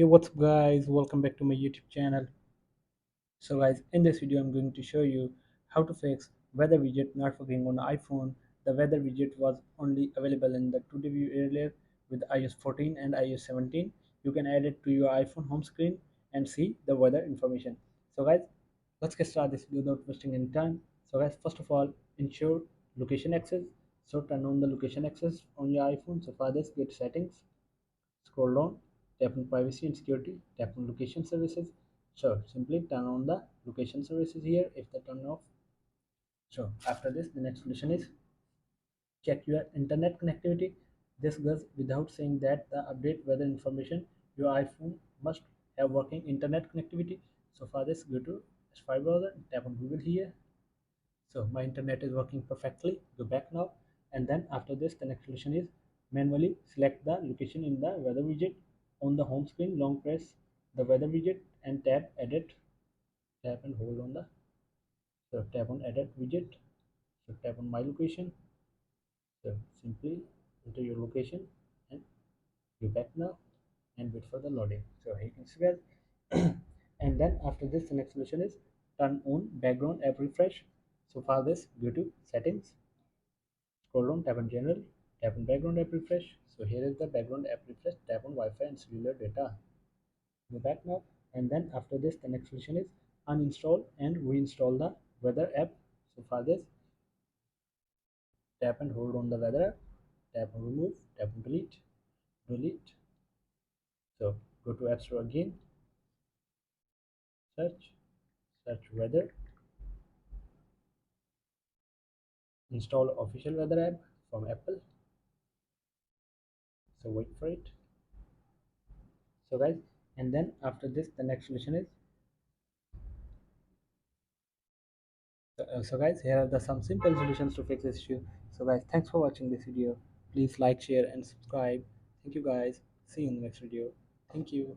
Hey, what's up guys, welcome back to my YouTube channel. So guys, in this video I'm going to show you how to fix weather widget not working on iPhone. The weather widget was only available in the 2D view earlier with iOS 14 and iOS 17. You can add it to your iPhone home screen and see the weather information. So guys, let's get started this video without wasting any time. So guys, first of all, ensure location access. So turn on the location access on your iPhone. So for this, get settings, scroll down, tap on privacy and security, tap on location services. So simply turn on the location services here if they turn off. So after this, the next solution is check your internet connectivity. This goes without saying that the update weather information your iPhone must have working internet connectivity. So for this, go to Safari browser, tap on Google here. So my internet is working perfectly. Go back now, and then after this, the next solution is manually select the location in the weather widget on the home screen. Long press the weather widget and tap edit. Tap and hold on the tap on edit widget. So tap on my location. So simply enter your location and go back now and wait for the loading. So here you can see that. And then after this, the next solution is turn on background app refresh. So for this, go to settings, scroll down, tap on general, tap on background app refresh. So here is the background app refresh. Tap on Wi-Fi and cellular data. Go back now, and then after this, the next solution is uninstall and reinstall the weather app. So for this, tap and hold on the weather app, tap on remove, tap on delete. So go to App Store again, search weather, install official weather app from Apple. So wait for it. So guys, and then after this, the next solution is so guys, here are the some simple solutions to fix this issue. So guys, thanks for watching this video. Please like, share and subscribe. Thank you guys. See you in the next video. Thank you.